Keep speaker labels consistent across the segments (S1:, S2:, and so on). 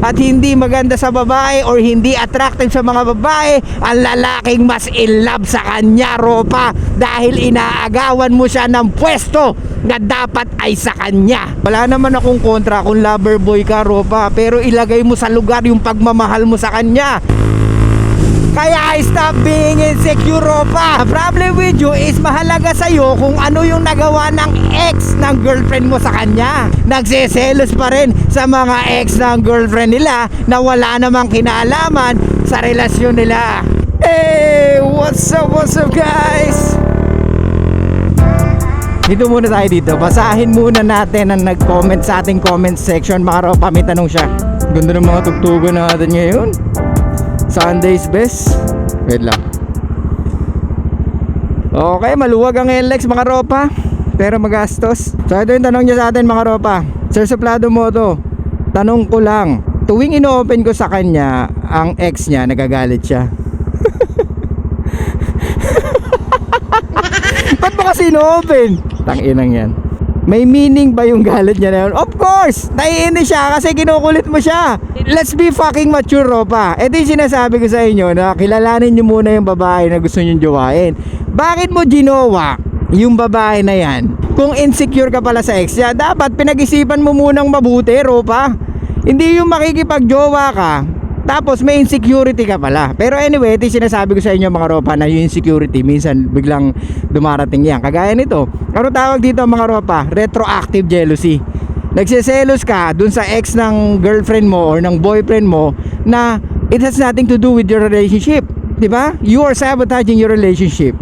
S1: at hindi maganda sa babae or hindi attractive sa mga babae ang lalaking mas in love sa kanya, Ropa, dahil inaagawan mo siya ng pwesto na dapat ay sa kanya. Wala naman akong kontra kung lover boy ka, Ropa, pero ilagay mo sa lugar yung pagmamahal mo sa kanya. Kaya stop being insecure, Ropa. Problem with you is mahalaga sa'yo kung ano yung nagawa ng ex ng girlfriend mo sa kanya. Nagseselos pa rin sa mga ex ng girlfriend nila na wala namang kinalaman sa relasyon nila. Hey, what's up guys? Dito muna tayo dito. Basahin muna natin ang nag-comment sa ating comment section. Mga Ropa, may tanong siya. Ganda ng mga tugtugan natin ngayon. Sunday's best. Wait lang. Okay, maluwag ang LX mga Ropa, pero magastos. So ito yung tanong niya sa atin mga Ropa. Sir Suplado Moto, tanong ko lang, tuwing ino-open ko sa kanya ang ex niya, nagagalit siya. Ba't ba kasi ino-open? Tanginang yan. May meaning ba yung galit niya na yun? Of course! Naiinis siya kasi kinukulit mo siya. Let's be fucking mature, Ropa. Ito yung sinasabi ko sa inyo na kilalanin nyo muna yung babae na gusto nyo jowain. Bakit mo ginawa yung babae na yan? Kung insecure ka pala sa ex niya, dapat pinag-isipan mo munang mabuti, Ropa. Hindi yung makikipag-jowa ka tapos may insecurity ka pala. Pero anyway, ito yung sinasabi ko sa inyo mga Ropa, na yung insecurity minsan biglang dumarating yan. Kagaya nito, ano tawag dito mga Ropa? Retroactive jealousy. Nagsiselos ka dun sa ex ng girlfriend mo or ng boyfriend mo na it has nothing to do with your relationship, diba? You are sabotaging your relationship.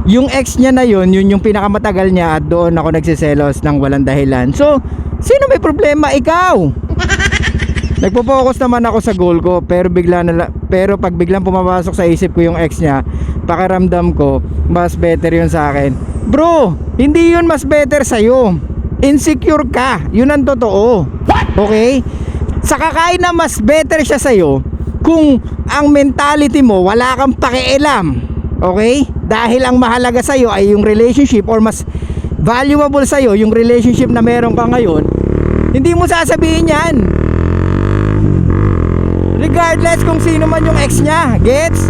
S1: Yung ex niya na yun yung pinakamatagal niya at doon ako nagsiselos ng walang dahilan. So, sino may problema? Ikaw! Nagpo-focus naman ako sa goal ko, pero pag biglang pumapasok sa isip ko yung ex niya, pakiramdam ko mas better yun sa akin. Bro, hindi yun mas better sa'yo. Insecure ka, yun ang totoo. Okay? Saka kahit na mas better siya sa'yo kung ang mentality mo wala kang pakialam. Okay? Dahil ang mahalaga sa'yo ay yung relationship, or mas valuable sa'yo yung relationship na meron ka ngayon, hindi mo sasabihin yan. Regardless kung sino man yung ex niya, gets?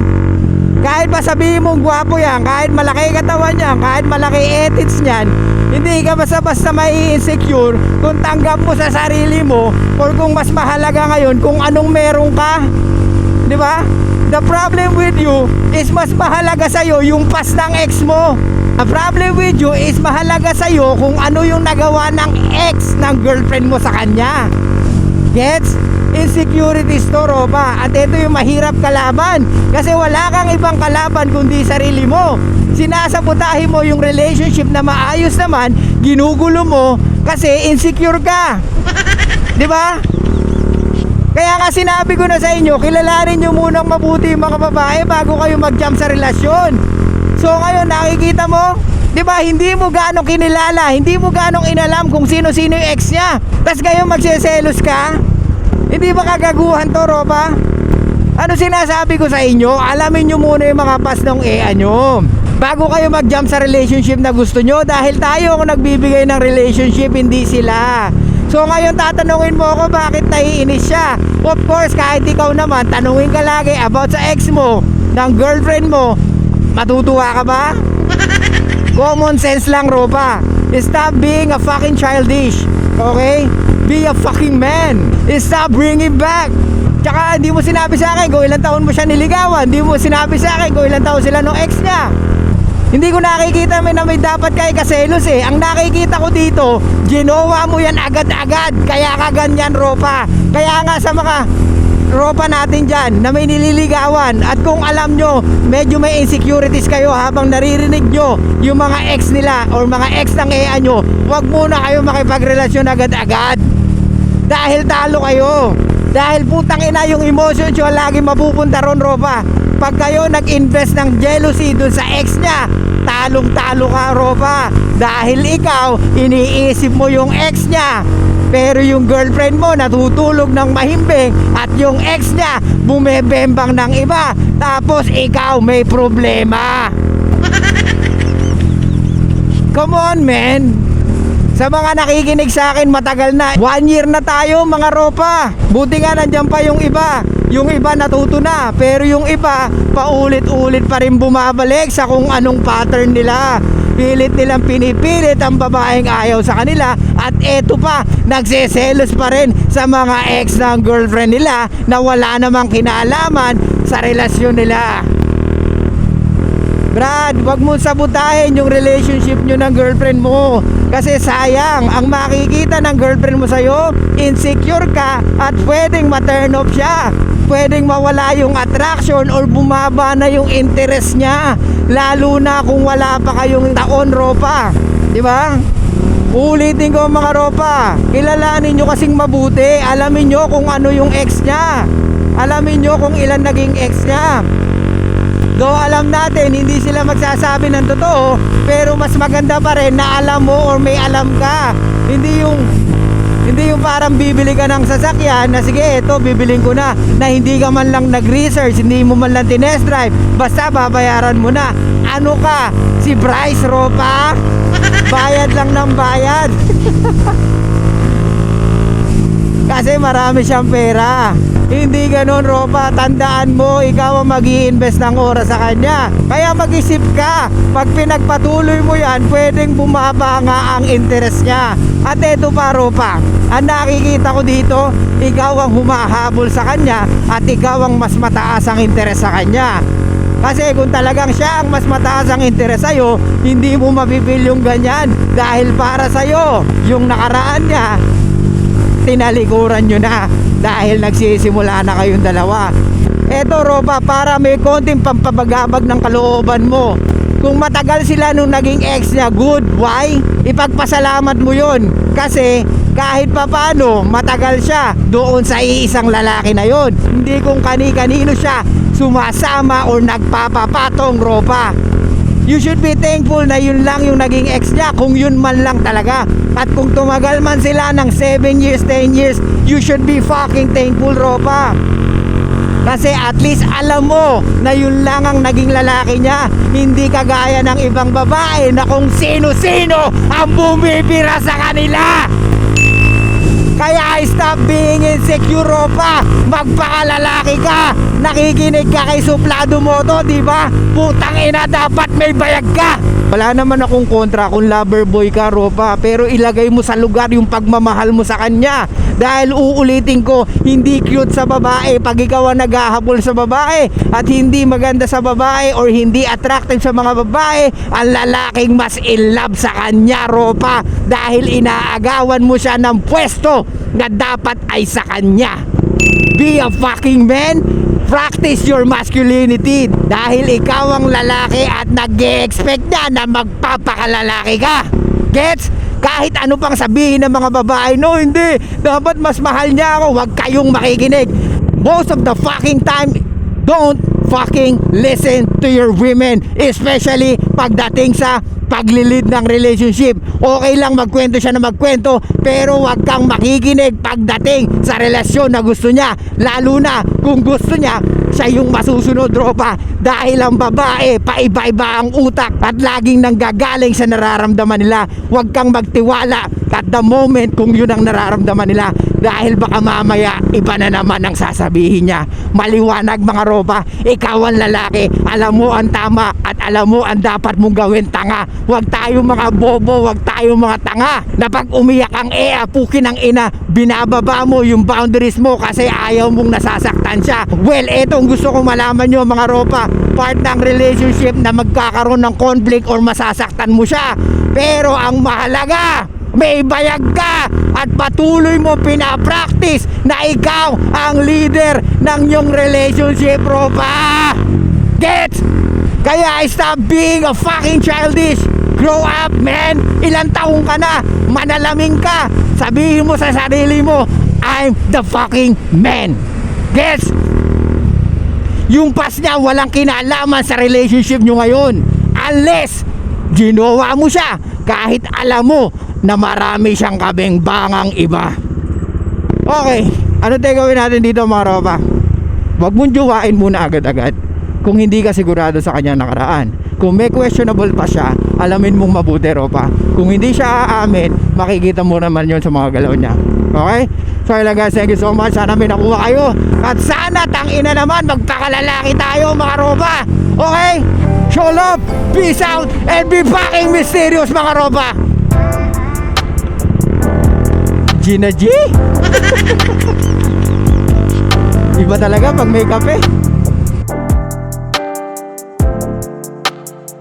S1: Kahit pa sabihin mong gwapo yan, kahit malaki katawan niya, kahit malaki edits niyan, hindi ka basta-basta mai-insecure kung tanggap mo sa sarili mo, or kung mas mahalaga ngayon kung anong meron ka. Di ba? The problem with you is mas mahalaga sa'yo yung past ng ex mo. The problem with you is mahalaga sa'yo kung ano yung nagawa ng ex ng girlfriend mo sa kanya. Gets? Insecurities to, Ropa. At ito yung mahirap kalaban, kasi wala kang ibang kalaban kundi sarili mo. Sinasabotahin mo yung relationship na maayos naman, ginugulo mo kasi insecure ka. Di ba? Kaya nga sinabi ko na sa inyo, kilalanin nyo munang mabuti yung mga babae bago kayo mag-jump sa relasyon. So ngayon nakikita mo, di ba, hindi mo ganong kinilala, hindi mo ganong inalam kung sino-sino yung ex niya, tas ngayon magseselos ka. Hindi ba kagaguhan to, Ropa? Ano sinasabi ko sa inyo? Alamin nyo muna yung mga past ng EA nyo bago kayo mag-jump sa relationship na gusto nyo, dahil tayo ako nagbibigay ng relationship, hindi sila. So ngayon tatanungin mo ako bakit naiinis siya. Of course, kahit ikaw naman, tanungin ka lagi about sa ex mo, ng girlfriend mo, matutuwa ka ba? Common sense lang, Ropa. Stop being a fucking childish. Okay? Be a fucking man. Stop bringing back. Tsaka hindi mo sinabi sa akin kung ilang taon mo siya niligawan. Hindi mo sinabi sa akin kung ilang taon sila nung ex niya. Hindi ko nakikita na may dapat kay kaselos eh. Ang nakikita ko dito, ginawa mo yan agad-agad. Kaya ka ganyan, Ropa. Kaya nga sa mga Ropa natin dyan na may nililigawan, at kung alam nyo medyo may insecurities kayo habang naririnig nyo yung mga ex nila or mga ex ng EA nyo, huwag muna kayo makipagrelasyon agad-agad, dahil talo kayo. Dahil putang ina yung emotions nyo lagi mapupunta ron, Ropa. Pag kayo nag-invest ng jealousy dun sa ex nya, talong-talo ka, Ropa. Dahil ikaw, iniisip mo yung ex nya, pero yung girlfriend mo natutulog ng mahimbing, at yung ex nya bumebembang ng iba, tapos ikaw may problema. Come on, man. Sa mga nakikinig sa akin matagal na, 1 year na tayo mga ropa. Buti nga nandiyan pa yung iba. Yung iba natuto na, pero yung iba paulit-ulit pa rin bumabalik sa kung anong pattern nila. Pilit nilang pinipilit ang babaeng ayaw sa kanila, at eto pa, nagseselos pa rin sa mga ex ng girlfriend nila na wala namang kinalaman sa relasyon nila. Brad, wag mo sabotahin yung relationship nyo ng girlfriend mo. Kasi sayang, ang makikita ng girlfriend mo sa'yo, insecure ka at pwedeng ma-turn off siya. Pwedeng mawala yung attraction or bumaba na yung interest niya. Lalo na kung wala pa kayong taon, ropa. Di ba? Ulitin ko mga ropa, kilalanin nyo kasing mabuti. Alamin nyo kung ano yung ex niya. Alamin nyo kung ilan naging ex niya. Though alam natin hindi sila magsasabi ng totoo, pero mas maganda pa rin na alam mo or may alam ka. Hindi yung parang bibili ka ng sasakyan na sige ito bibiling ko na hindi ka man lang nag-research, hindi mo man lang tinest drive, basta babayaran mo na. Ano ka? Si Bryce Ropa? Bayad lang ng bayad. Kasi marami siyang pera. Hindi ganun, ropa. Tandaan mo, ikaw ang mag-i-invest ng oras sa kanya. Kaya mag-isip ka. Pag pinagpatuloy mo yan, pwedeng bumaba nga ang interest niya. At eto pa, ropa, ang nakikita ko dito, ikaw ang humahabol sa kanya at ikaw ang mas mataas ang interest sa kanya. Kasi kung talagang siya ang mas mataas ang interest sa'yo, hindi mo mapipil yung ganyan. Dahil para sa'yo, yung nakaraan niya, tinalikuran nyo na dahil nagsisimula na kayong dalawa. Eto, ropa, para may konting pampabagabag ng kalooban mo. Kung matagal sila nung naging ex niya, good, why? Ipagpasalamat mo yun. Kasi kahit papano matagal siya doon sa iisang lalaki na yon. Hindi kung kani-kanino siya sumasama or nagpapapatong, ropa. You should be thankful na yun lang yung naging ex niya, kung yun man lang talaga. At kung tumagal man sila ng 7 years, 10 years, you should be fucking thankful, ropa. Kasi at least alam mo na yun lang ang naging lalaki niya. Hindi kagaya ng ibang babae na kung sino-sino ang bumibira sa kanila. Kaya stop being insecure, ropa. Magpakalalaki ka. Nakikinig ka kay Suplado Moto, di ba? Putang ina, dapat may bayag ka. Wala naman akong kontra kung lover boy ka, ropa, pero ilagay mo sa lugar yung pagmamahal mo sa kanya. Dahil uulitin ko, hindi cute sa babae pag ikaw ang naghahabol sa babae, at hindi maganda sa babae or hindi attractive sa mga babae ang lalaking mas in love sa kanya, ropa. Dahil inaagawan mo siya ng pwesto na dapat ay sa kanya. Be a fucking man. Practice your masculinity. Dahil ikaw ang lalaki at nag-e-expect na magpapakalalaki ka. Gets? Kahit ano pang sabihin ng mga babae, no, hindi, dapat mas mahal niya ako. Huwag kayong makikinig. Most of the fucking time, don't fucking listen to your women. Especially pagdating sa paglilid ng relationship. Okay lang magkwento siya na magkwento, pero wag kang makikinig pagdating sa relasyon na gusto niya. Lalo na kung gusto niya siya yung masusunod, ropa. Dahil ang babae, paiba-iba ang utak at laging nanggagaling sa nararamdaman nila. Wag kang magtiwala at the moment kung yun ang nararamdaman nila. Dahil baka mamaya iba na naman ang sasabihin niya. Maliwanag mga ropa, ikaw ang lalaki, alam mo ang tama at alam mo ang dapat mong gawin, tanga. Huwag tayo mga bobo, huwag tayo mga tanga na pag umiyak ang pukin ng ina, binababa mo yung boundaries mo kasi ayaw mong nasasaktan siya. Well, etong gusto kong malaman nyo mga ropa, part ng relationship na magkakaroon ng conflict or masasaktan mo siya. Pero ang mahalaga, may bayag ka at patuloy mo pinapractice na ikaw ang leader ng iyong relationship, ropa. Gets? Kaya stop being a fucking childish. Grow up, man. Ilang taong ka na, manalaming ka. Sabihin mo sa sarili mo, I'm the fucking man. Gets? Yung past niya walang kinalaman sa relationship nyo ngayon. Unless ginawa mo siya kahit alam mo na marami siyang kabengbangang iba. Okay, ano tayo gawin natin dito mga ropa? Huwag mong jowain muna agad-agad. kung hindi ka sigurado sa kanyang nakaraan. Kung may questionable pa siya, alamin mong mabuti, Ropa. Kung hindi siya aamin, makikita mo naman yon sa mga galaw niya. Okay? So yun lang guys, thank you so much. Sana may nakuha kayo. At sana tangina naman, magpakalalaki tayo mga Ropa. Okay? Show love, peace out, and be fucking mysterious mga Ropa. Gina G? Iba talaga pag may kape.